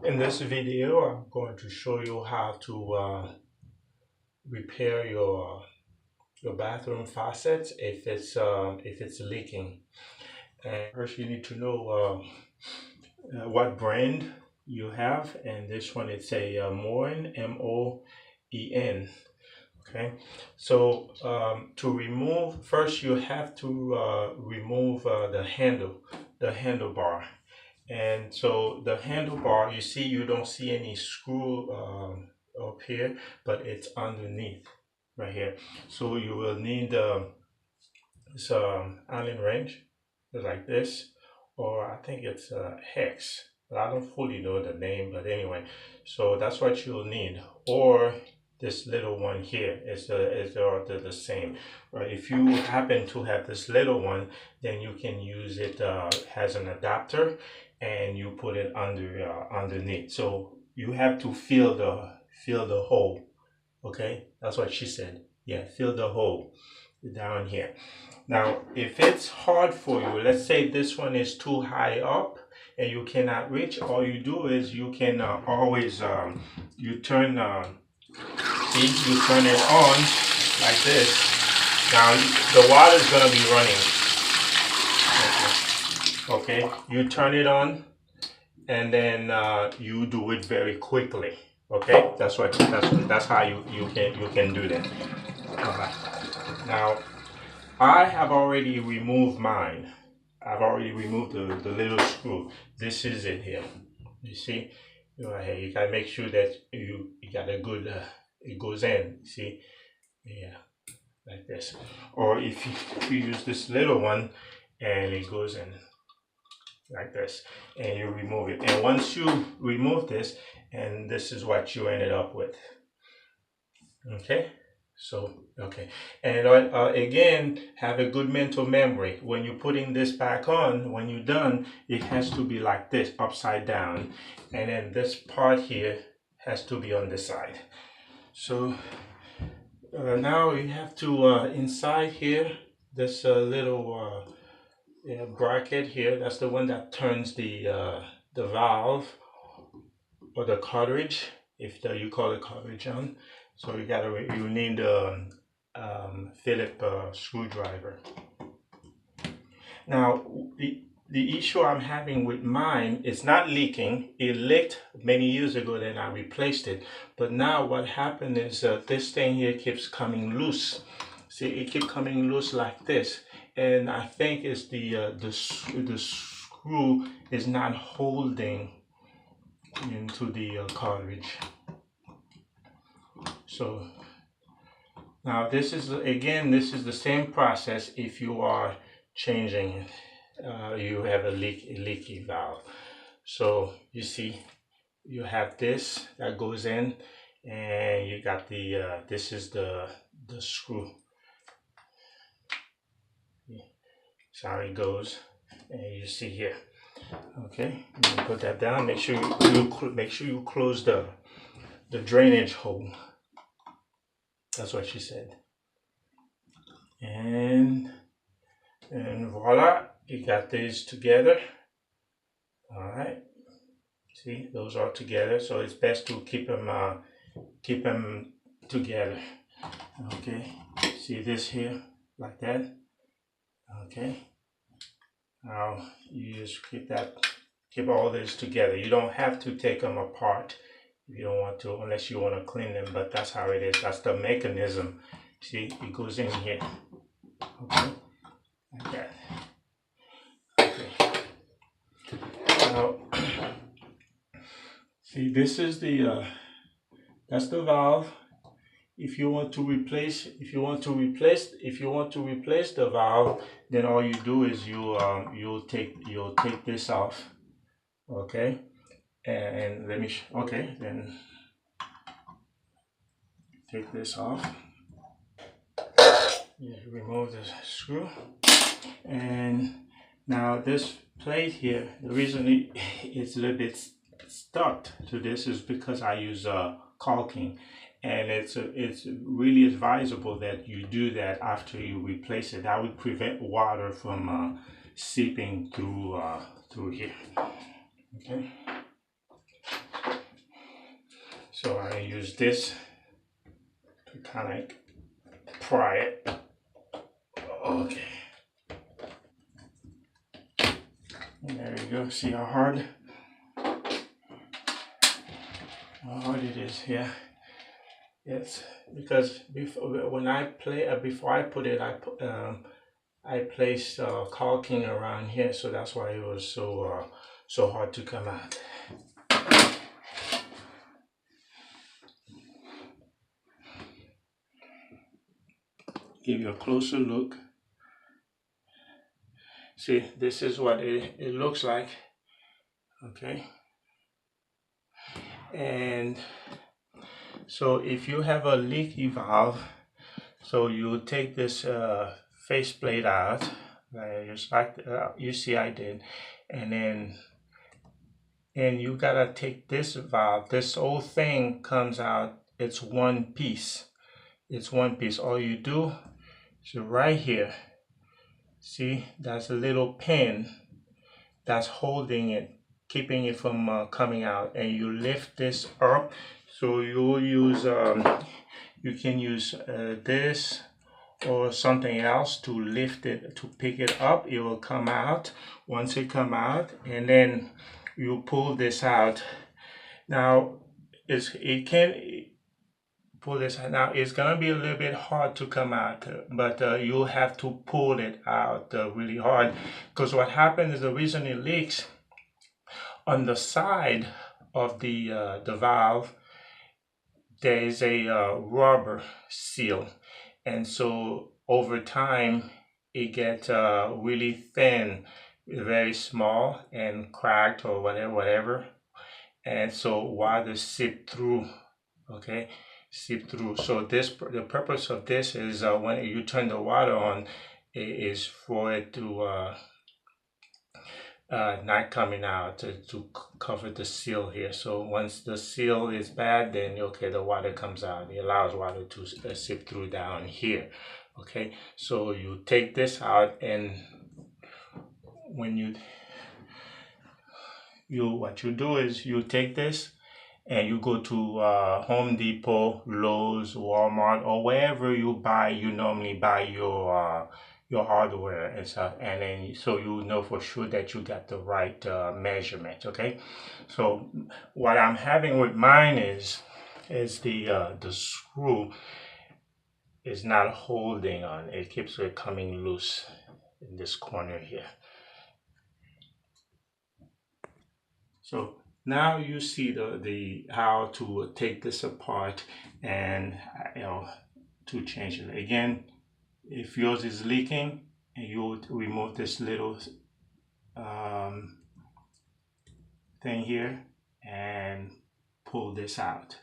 In this video, I'm going to show you how to repair your bathroom faucet if it's leaking. And first, you need to know what brand you have, and this one it's a Moen, Moen. Okay, so to remove, first you have to remove the handlebar. And so the handlebar, you see, you don't see any screw up here, but it's underneath right here. So you will need this Allen wrench like this, or I think it's a hex, but I don't fully know the name. But anyway, so that's what you'll need, or this little one here is the same, right? If you happen to have this little one, then you can use it as an adapter, and you put it underneath. So you have to feel the hole. Okay, that's what she said. Yeah, feel the hole down here. Now, if it's hard for you, let's say this one is too high up and you cannot reach, all you do is you can always you turn see, you turn it on like this. Now the water is going to be running. Okay, you turn it on, and then you do it very quickly. Okay, that's how you can do that. All right. Now I have already removed mine. I've already removed the little screw. This is it here. You see, right here. You gotta make sure that you got a good it goes in. See, yeah, like this. Or if you use this little one and it goes in like this, and you remove it. And once you remove this, and this is what you ended up with. Okay. So, okay. And again, have a good mental memory. When you're putting this back on, when you're done, it has to be like this, upside down. And then this part here has to be on the side. So now you have to, inside here, this little bracket here, that's the one that turns the valve or the cartridge, if you call it cartridge on. So you need a Phillips screwdriver. Now the issue I'm having with mine is not leaking. It leaked many years ago, then I replaced it. But now what happened is this thing here keeps coming loose. See, it keeps coming loose like this, and I think it's the screw is not holding into the cartridge. So now this is the same process if you are changing it. You have a leaky valve. So you see, you have this that goes in, and you got the this is the screw. That's how it goes, and you see here. Okay, you put that down. Make sure you close the drainage hole. That's what she said. And voila, you got these together. All right. See, those are together, so it's best to keep them together. Okay. See this here, like that. Okay. Now you just keep all this together. You don't have to take them apart if you don't want to, unless you want to clean them. But that's how it is. That's the mechanism. See, it goes in here. Okay, like that. Okay. Now, see, this is that's the valve. If you want to replace the valve, then all you do is you'll take this off. Okay, and let me okay, then take this off. You remove the screw, and now this plate here, the reason it's a little bit stuck to this is because I use caulking, and it's really advisable that you do that after you replace it. That would prevent water from seeping through here. Okay. So I use this to kind of pry it. Okay. And there you go. See how hard it is. Yeah. Yes. Because before when I play before I put it, I placed caulking around here, so that's why it was so hard to come out. Give you a closer look. See, this is what it looks like. Okay. And so if you have a leaky valve, so you take this faceplate out, just like you see I did, and you gotta take this valve. This whole thing comes out. It's one piece. It's one piece. All you do is right here. See, that's a little pin that's holding it, keeping it from coming out, and you lift this up. So you'll use you can use this or something else to lift it, to pick it up. It will come out. Once it come out, and then you pull this out. Now it can pull this out. Now it's gonna be a little bit hard to come out, but you have to pull it out really hard, because what happens is the reason it leaks on the side of the valve, there is a rubber seal, and so over time it gets really thin, very small and cracked or whatever, and so water seep through. Okay, seep through. So the purpose of this is when you turn the water on, is for it to not coming out, to cover the seal here. So once the seal is bad, then okay, the water comes out. It allows water to seep through down here. Okay, so you take this out, and when what you do is you take this and you go to Home Depot, Lowe's, Walmart, or wherever you normally buy your hardware and stuff, and then so you know for sure that you got the right measurement. Okay, so what I'm having with mine is the screw is not holding on. It keeps it coming loose in this corner here. So now you see the how to take this apart and to change it. Again, if yours is leaking, you would remove this little thing here and pull this out.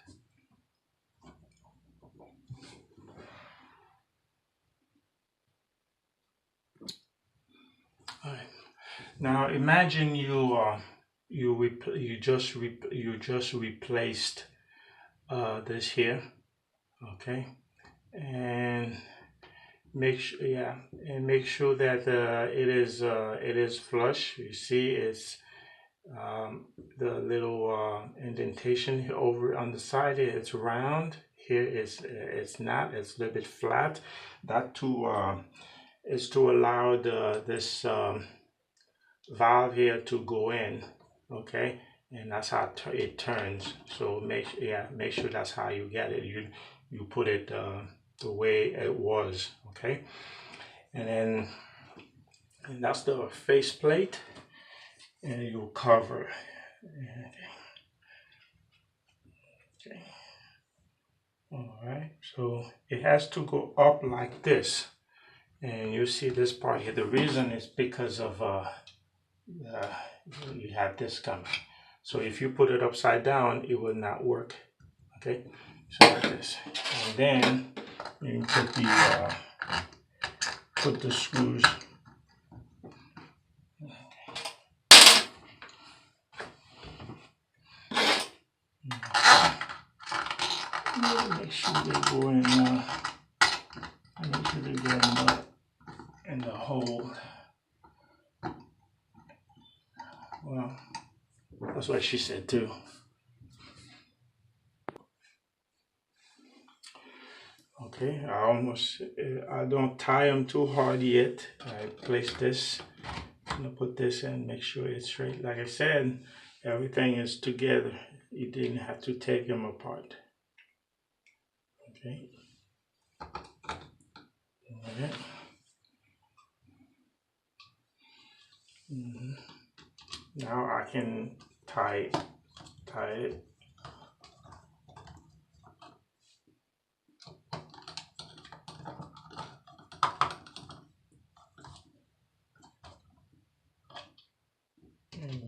All right. Now imagine you just replaced this here, okay, and make sure that it is flush. You see, it's the little indentation over on the side. It's round. Here it's not. It's a little bit flat. That is to allow this valve here to go in, okay, and that's how it turns. So make sure that's how you get it. You put it the way it was, okay, and that's the face plate, and you cover. Okay. All right, so it has to go up like this, and you see this part here. The reason is because of you have this coming. So if you put it upside down, it will not work. Okay, so like this, and then you put the screws. Make sure they go in. Make sure they get in the hole. Well, that's what she said too. Okay, I don't tie them too hard yet. I place this, I'm gonna put this in, make sure it's straight. Like I said, everything is together. You didn't have to take them apart. Okay. All right. Now I can tie it. And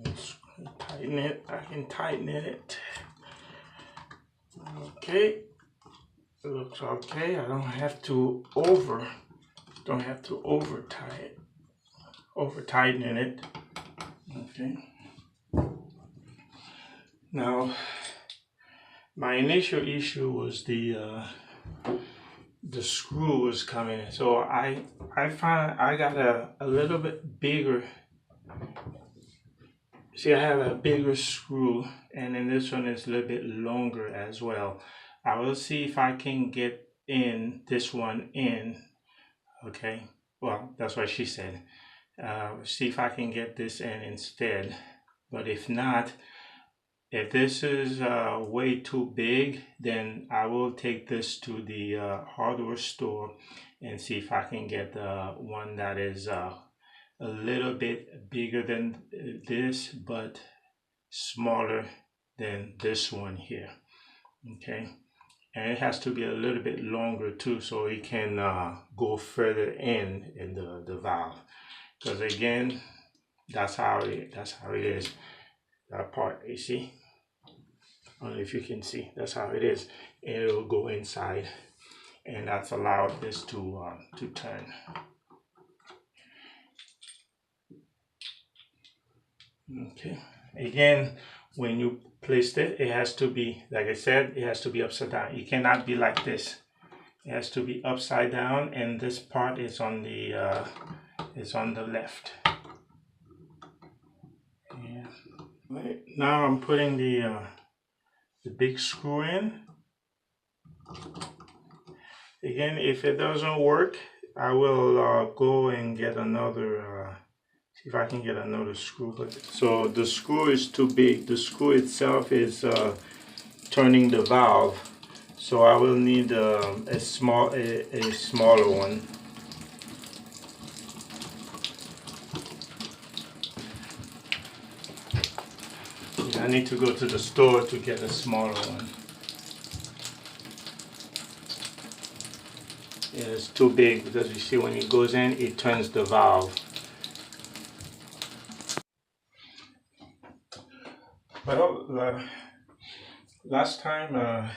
tighten it. I can tighten it. Okay. It looks okay. I don't have to over tie it. Over tightening it. Okay. Now, my initial issue was the screw was coming in. So I found I got a little bit bigger. See, I have a bigger screw, and then this one is a little bit longer as well. I will see if I can get in this one in. Okay. Well, that's what she said. See if I can get this in instead. But if not, if this is way too big, then I will take this to the hardware store and see if I can get one that is a little bit bigger than this, but smaller than this one here. Okay. And it has to be a little bit longer too, so it can go further in the valve. Because again, that's how it is. That part, you see. I don't know if you can see. That's how it is. And it'll go inside, and that's allowed this to turn. Okay. Again, when you place it, it has to be, like I said, it has to be upside down. It cannot be like this. It has to be upside down, and this part is on the left. Yeah. Right. Now I'm putting the big screw in. Again, if it doesn't work, I will go and get another. See if I can get another screw. So the screw is too big. The screw itself is turning the valve. So I will need a smaller one. I need to go to the store to get a smaller one. It's too big because you see when it goes in, it turns the valve. Well, last time I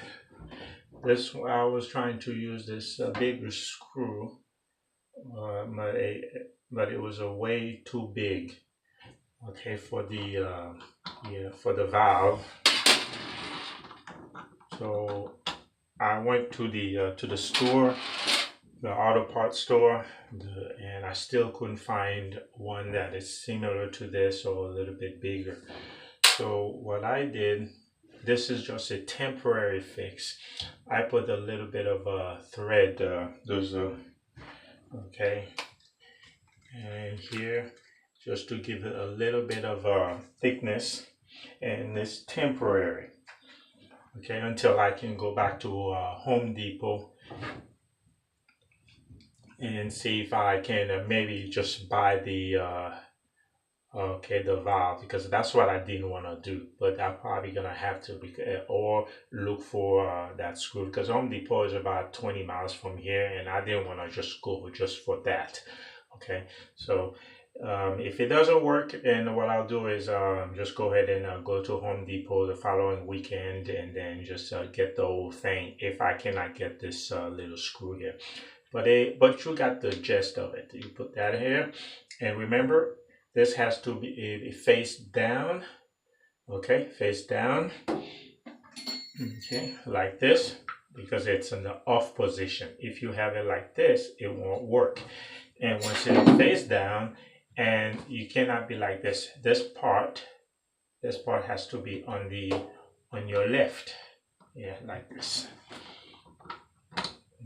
was trying to use this bigger screw, but it was a way too big. Okay, for the valve. So I went to the store, the auto parts store, and I still couldn't find one that is similar to this or a little bit bigger. So what I did, this is just a temporary fix. I put a little bit of thread, okay, and here, just to give it a little bit of thickness, and it's temporary. Okay, until I can go back to Home Depot and see if I can maybe just buy the valve, because that's what I didn't want to do. But I'm probably gonna have to, or look for that screw, because Home Depot is about 20 miles from here, and I didn't want to just go just for that. Okay, so if it doesn't work, and what I'll do is just go ahead and go to Home Depot the following weekend, and then just get the whole thing if I cannot get this little screw here. But you got the gist of it. You put that here, and remember, this has to be face down. Okay, face down. Okay, like this, because it's in the off position. If you have it like this, it won't work. And once it's face down, and you cannot be like this. This part has to be on your left. Yeah, like this.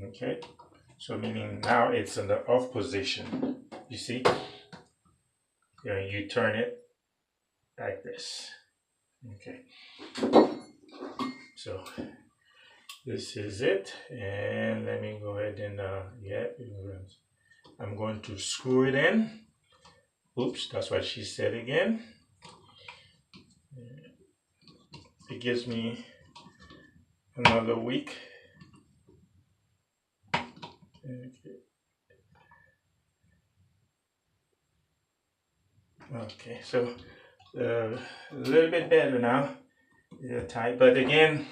Okay, so meaning now it's in the off position. You see, you turn it like this. Okay, so this is it, and let me go ahead and I'm going to screw it in. Oops, that's what she said again. It gives me another week. Okay, so a little bit better now. They're tight, but again,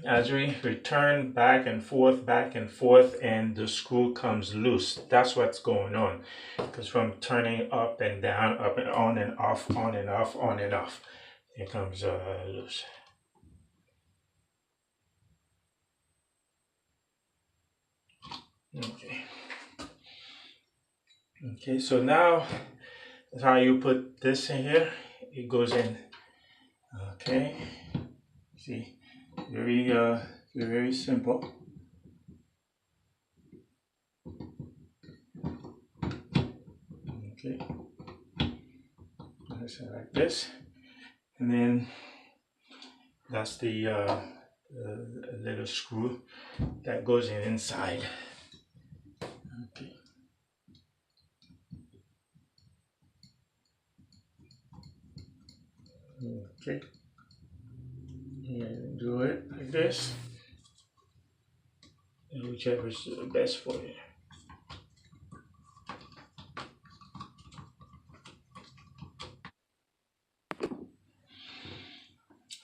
as we return back and forth, and the screw comes loose. That's what's going on. Because from turning up and down, up and on and off, on and off, on and off, it comes loose. Okay. Okay, so now that's how you put this in here. It goes in. Okay. See, very simple. Okay. Like this, and then that's the little screw that goes inside. Okay. Okay. And do it like this, and whichever is the best for you.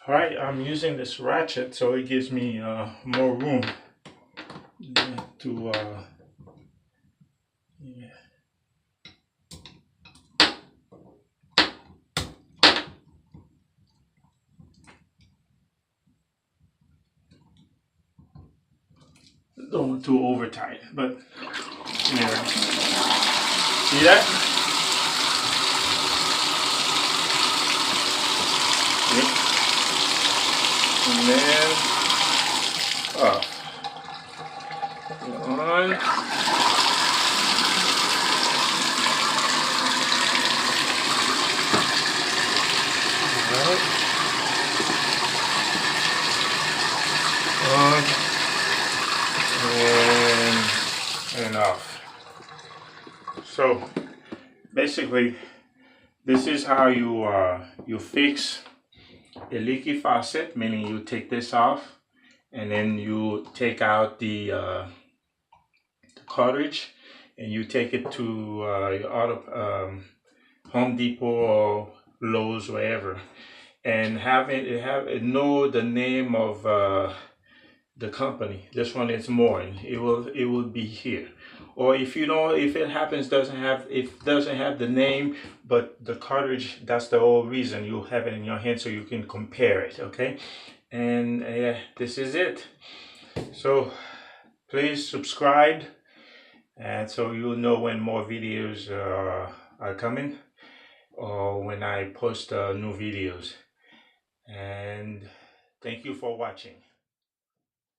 All right, I'm using this ratchet so it gives me more room to don't want too over tight, but anyway, see that? Yep. And then off. On. Alright. On. And off. So basically, this is how you fix a leaky faucet, meaning you take this off and then you take out the cartridge and you take it to your Home Depot or Lowe's, wherever, and have it know the name of the company. This one is Morin. It will be here. Or if you know, if it happens doesn't have the name, but the cartridge, that's the whole reason you have it in your hand so you can compare it. Okay, and this is it. So please subscribe, and so you'll know when more videos are coming, or when I post new videos. And thank you for watching.